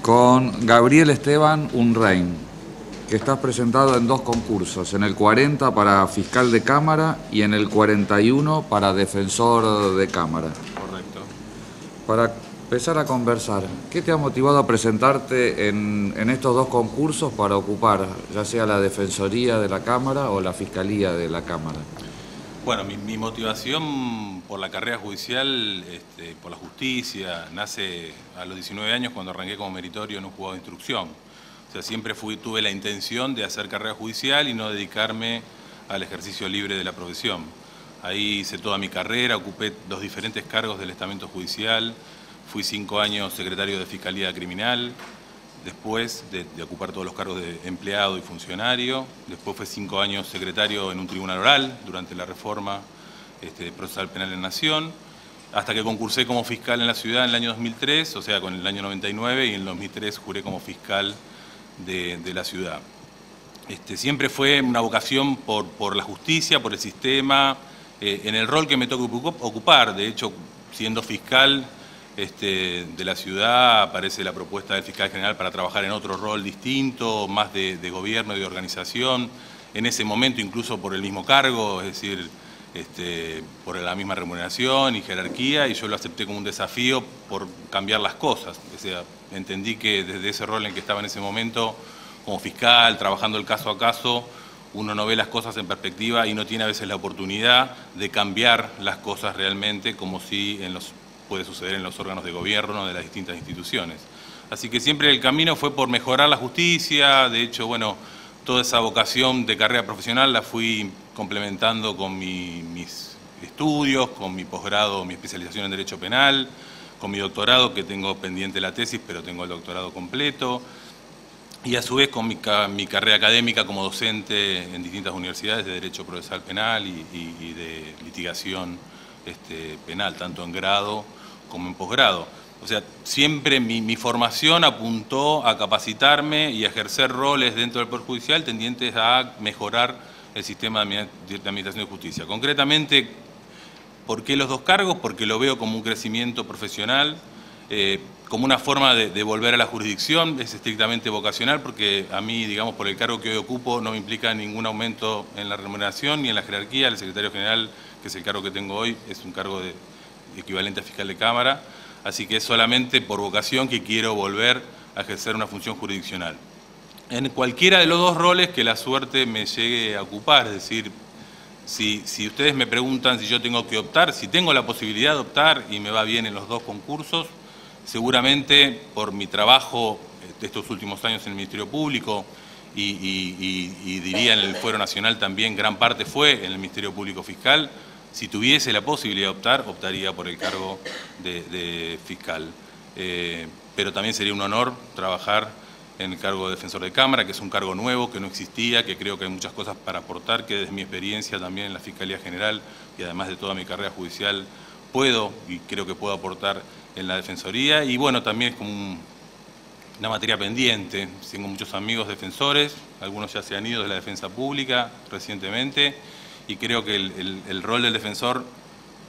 con Gabriel Esteban Unrein, que estás presentado en dos concursos, en el 40 para fiscal de Cámara y en el 41 para defensor de Cámara. Correcto. Para empezar a conversar, ¿qué te ha motivado a presentarte en estos dos concursos para ocupar ya sea la Defensoría de la Cámara o la Fiscalía de la Cámara? Bueno, mi motivación por la carrera judicial, por la justicia, nace a los 19 años cuando arranqué como meritorio en un juzgado de instrucción. O sea, siempre tuve la intención de hacer carrera judicial y no dedicarme al ejercicio libre de la profesión. Ahí hice toda mi carrera, ocupé los diferentes cargos del estamento judicial, fui 5 años secretario de Fiscalía Criminal, después de ocupar todos los cargos de empleado y funcionario. Después fue 5 años secretario en un tribunal oral durante la reforma procesal penal en Nación, hasta que concursé como fiscal en la ciudad en el año 2003, o sea, con el año 99, y en el 2003 juré como fiscal de la ciudad. Siempre fue una vocación por la justicia, por el sistema, en el rol que me toca ocupar. De hecho, siendo fiscal de la ciudad, aparece la propuesta del fiscal general para trabajar en otro rol distinto, más de gobierno y de organización, en ese momento incluso por el mismo cargo, es decir, por la misma remuneración y jerarquía, y yo lo acepté como un desafío por cambiar las cosas. O sea, entendí que desde ese rol en el que estaba en ese momento, como fiscal, trabajando el caso a caso, uno no ve las cosas en perspectiva y no tiene a veces la oportunidad de cambiar las cosas realmente, como si puede suceder en los órganos de gobierno de las distintas instituciones. Así que siempre el camino fue por mejorar la justicia. De hecho, bueno, toda esa vocación de carrera profesional la fui complementando con mis estudios, con mi posgrado, mi especialización en Derecho Penal, con mi doctorado, que tengo pendiente la tesis, pero tengo el doctorado completo, y a su vez con mi carrera académica como docente en distintas universidades de Derecho Procesal Penal y de litigación penal, tanto en grado como en posgrado. O sea, siempre mi formación apuntó a capacitarme y a ejercer roles dentro del Poder Judicial tendientes a mejorar el sistema de administración de justicia. Concretamente, ¿por qué los dos cargos? Porque lo veo como un crecimiento profesional, como una forma de volver a la jurisdicción. Es estrictamente vocacional porque a mí, digamos, por el cargo que hoy ocupo, no me implica ningún aumento en la remuneración ni en la jerarquía. El secretario general, que es el cargo que tengo hoy, es un cargo equivalente a fiscal de Cámara, así que es solamente por vocación que quiero volver a ejercer una función jurisdiccional. En cualquiera de los dos roles que la suerte me llegue a ocupar, es decir, si ustedes me preguntan si yo tengo que optar, si tengo la posibilidad de optar y me va bien en los dos concursos, seguramente por mi trabajo de estos últimos años en el Ministerio Público y diría en el Fuero Nacional también, gran parte fue en el Ministerio Público Fiscal. Si tuviese la posibilidad de optar, optaría por el cargo de fiscal. Pero también sería un honor trabajar en el cargo de defensor de Cámara, que es un cargo nuevo, que no existía, que creo que hay muchas cosas para aportar, que desde mi experiencia también en la Fiscalía General y además de toda mi carrera judicial puedo y creo que puedo aportar en la Defensoría. Y bueno, también es como una materia pendiente. Tengo muchos amigos defensores, algunos ya se han ido de la defensa pública recientemente, y creo que el rol del defensor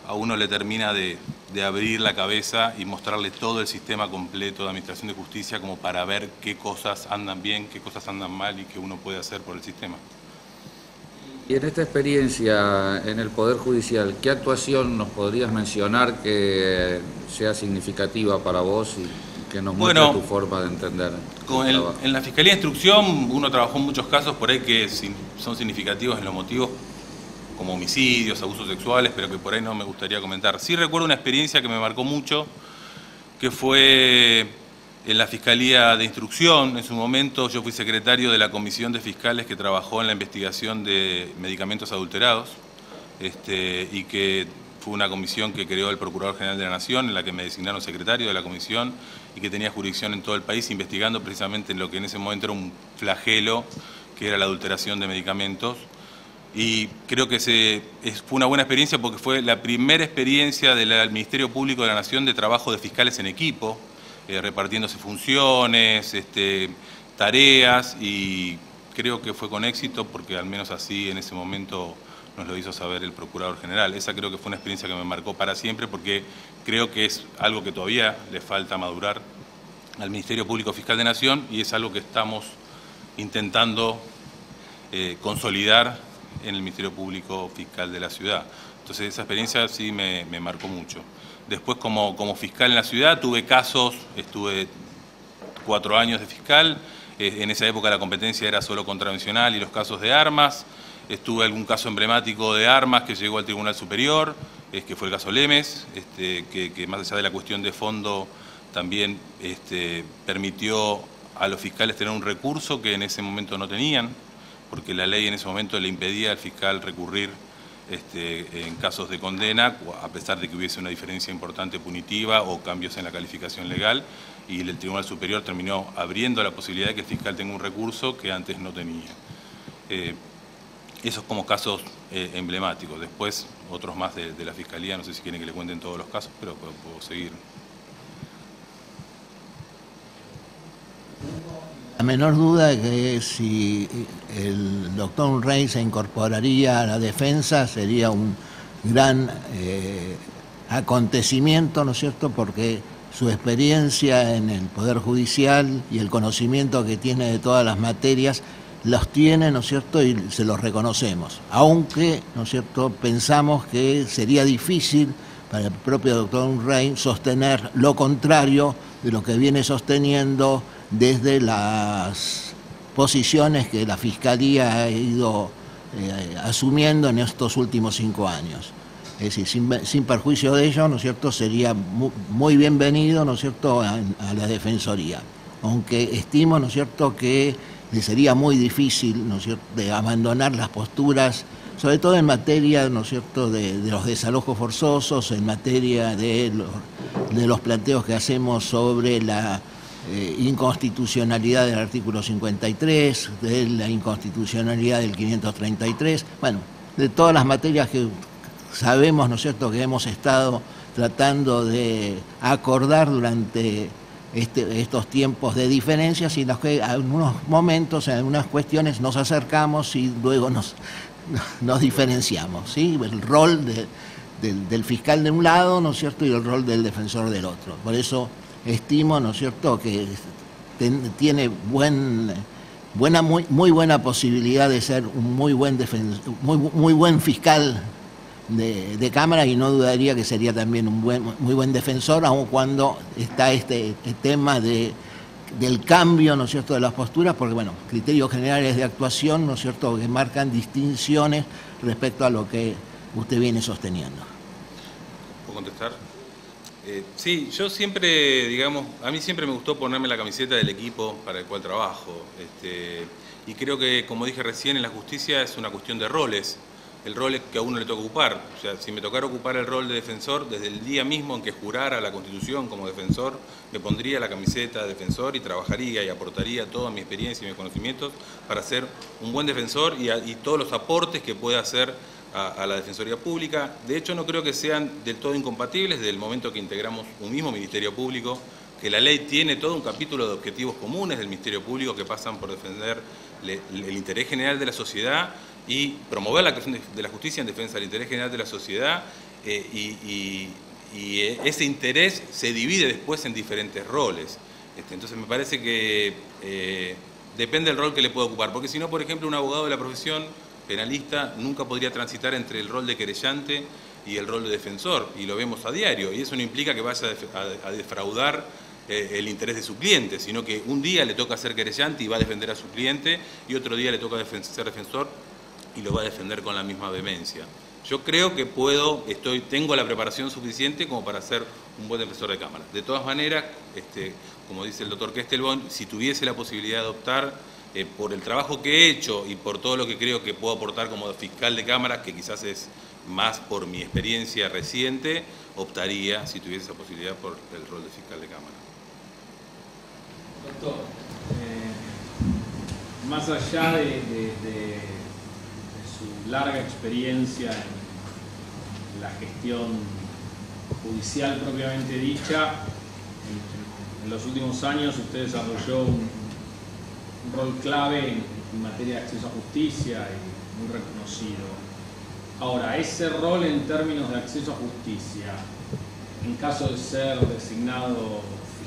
a uno le termina de abrir la cabeza y mostrarle todo el sistema completo de administración de justicia como para ver qué cosas andan bien, qué cosas andan mal y qué uno puede hacer por el sistema. Y en esta experiencia en el Poder Judicial, ¿qué actuación nos podrías mencionar que sea significativa para vos y que nos muestre tu forma de entender tu trabajo? En la Fiscalía de Instrucción uno trabajó en muchos casos por ahí que son significativos en los motivos, como homicidios, abusos sexuales, pero que por ahí no me gustaría comentar. Sí recuerdo una experiencia que me marcó mucho, que fue en la Fiscalía de Instrucción. En su momento yo fui secretario de la Comisión de Fiscales que trabajó en la investigación de medicamentos adulterados, y que fue una comisión que creó el Procurador General de la Nación, en la que me designaron secretario de la comisión y que tenía jurisdicción en todo el país, investigando precisamente en lo que en ese momento era un flagelo, que era la adulteración de medicamentos. Y creo que fue una buena experiencia porque fue la primera experiencia del Ministerio Público de la Nación de trabajo de fiscales en equipo, repartiéndose funciones, tareas, y creo que fue con éxito porque al menos así en ese momento nos lo hizo saber el Procurador General. Esa creo que fue una experiencia que me marcó para siempre porque creo que es algo que todavía le falta madurar al Ministerio Público Fiscal de Nación, y es algo que estamos intentando consolidar en el Ministerio Público Fiscal de la ciudad. Entonces esa experiencia sí me marcó mucho. Después como fiscal en la ciudad tuve casos, estuve 4 años de fiscal, en esa época la competencia era solo contravencional y los casos de armas, estuve algún caso emblemático de armas que llegó al Tribunal Superior, que fue el caso Lemes, que más allá de la cuestión de fondo también permitió a los fiscales tener un recurso que en ese momento no tenían, porque la ley en ese momento le impedía al fiscal recurrir en casos de condena, a pesar de que hubiese una diferencia importante punitiva o cambios en la calificación legal, y el Tribunal Superior terminó abriendo la posibilidad de que el fiscal tenga un recurso que antes no tenía. Esos como casos emblemáticos. Después, otros más de la Fiscalía, no sé si quieren que le cuenten todos los casos, pero puedo seguir. La menor duda de que si el doctor Unrey se incorporaría a la defensa sería un gran acontecimiento, ¿no es cierto?, porque su experiencia en el Poder Judicial y el conocimiento que tiene de todas las materias los tiene, ¿no es cierto?, y se los reconocemos. Aunque, ¿no es cierto?, pensamos que sería difícil para el propio doctor Unrey sostener lo contrario de lo que viene sosteniendo desde las posiciones que la Fiscalía ha ido asumiendo en estos últimos 5 años. Es decir, sin perjuicio de ello, ¿no es cierto?, sería muy bienvenido, ¿no es cierto?, a la Defensoría. Aunque estimo, ¿no es cierto?, que le sería muy difícil, ¿no es cierto?, de abandonar las posturas, sobre todo en materia, ¿no es cierto?, de los desalojos forzosos, en materia de los planteos que hacemos sobre la inconstitucionalidad del artículo 53, de la inconstitucionalidad del 533, bueno, de todas las materias que sabemos, ¿no es cierto?, que hemos estado tratando de acordar durante estos tiempos de diferencias y en los que en algunos momentos, en algunas cuestiones nos acercamos y luego nos diferenciamos, ¿sí? El rol del fiscal de un lado, ¿no es cierto?, y el rol del defensor del otro. Por eso estimo, ¿no es cierto?, que tiene muy buena posibilidad de ser un muy buen fiscal de Cámara, y no dudaría que sería también un muy buen defensor, aun cuando está este tema del cambio, ¿no es cierto?, de las posturas, porque bueno, criterios generales de actuación, ¿no es cierto?, que marcan distinciones respecto a lo que usted viene sosteniendo. ¿Puedo contestar? Sí, yo siempre, digamos, a mí siempre me gustó ponerme la camiseta del equipo para el cual trabajo. Y creo que, como dije recién, en la justicia es una cuestión de roles. El rol que a uno le toca ocupar. O sea, si me tocara ocupar el rol de defensor, desde el día mismo en que jurara la Constitución como defensor, me pondría la camiseta de defensor y trabajaría y aportaría toda mi experiencia y mis conocimientos para ser un buen defensor y todos los aportes que pueda hacer a la Defensoría Pública. De hecho, no creo que sean del todo incompatibles desde el momento que integramos un mismo Ministerio Público, que la ley tiene todo un capítulo de objetivos comunes del Ministerio Público que pasan por defender el interés general de la sociedad y promover la creación de la justicia en defensa del interés general de la sociedad, y ese interés se divide después en diferentes roles. Entonces me parece que depende del rol que le pueda ocupar, porque si no, por ejemplo, un abogado de la profesión penalista nunca podría transitar entre el rol de querellante y el rol de defensor, y lo vemos a diario, y eso no implica que vaya a defraudar el interés de su cliente, sino que un día le toca ser querellante y va a defender a su cliente, y otro día le toca ser defensor y lo va a defender con la misma vehemencia. Yo creo que tengo la preparación suficiente como para ser un buen defensor de Cámara. De todas maneras, como dice el doctor Kestelboim, si tuviese la posibilidad de optar por el trabajo que he hecho y por todo lo que creo que puedo aportar como fiscal de Cámara, que quizás es más por mi experiencia reciente, optaría, si tuviese esa posibilidad, por el rol de fiscal de Cámara. Doctor, más allá de su larga experiencia en la gestión judicial propiamente dicha, en los últimos años usted desarrolló un rol clave en materia de acceso a justicia y muy reconocido. Ahora, ese rol en términos de acceso a justicia, en caso de ser designado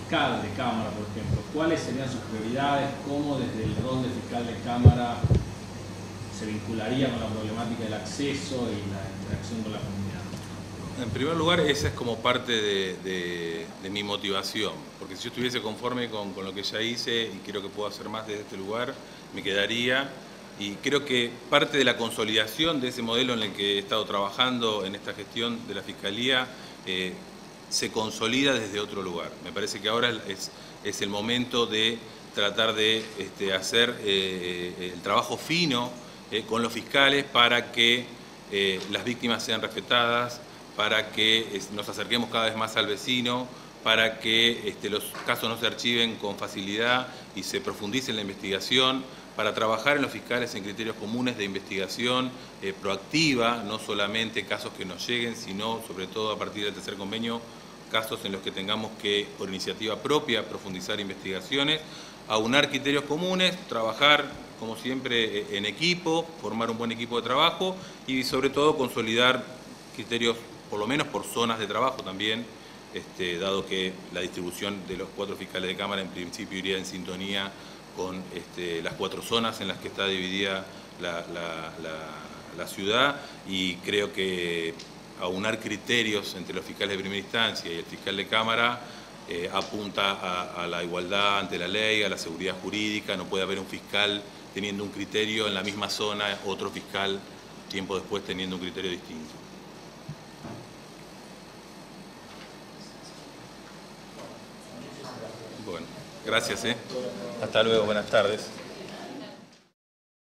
fiscal de Cámara, por ejemplo, ¿cuáles serían sus prioridades? ¿Cómo desde el rol de fiscal de Cámara se vincularía con la problemática del acceso y la interacción con la comunidad? En primer lugar, esa es como parte de mi motivación, porque si yo estuviese conforme con lo que ya hice y creo que puedo hacer más desde este lugar, me quedaría. Y creo que parte de la consolidación de ese modelo en el que he estado trabajando en esta gestión de la Fiscalía se consolida desde otro lugar. Me parece que ahora es el momento de tratar de hacer el trabajo fino con los fiscales para que las víctimas sean respetadas, para que nos acerquemos cada vez más al vecino, para que los casos no se archiven con facilidad y se profundice en la investigación, para trabajar en los fiscales en criterios comunes de investigación proactiva, no solamente casos que nos lleguen, sino sobre todo a partir del tercer convenio, casos en los que tengamos que, por iniciativa propia, profundizar investigaciones, aunar criterios comunes, trabajar, como siempre, en equipo, formar un buen equipo de trabajo y sobre todo consolidar criterios, por lo menos por zonas de trabajo también, dado que la distribución de los 4 fiscales de Cámara en principio iría en sintonía con las 4 zonas en las que está dividida la ciudad, y creo que aunar criterios entre los fiscales de primera instancia y el fiscal de Cámara apunta a la igualdad ante la ley, a la seguridad jurídica. No puede haber un fiscal teniendo un criterio en la misma zona, otro fiscal tiempo después teniendo un criterio distinto. Bueno, gracias. Hasta luego, buenas tardes.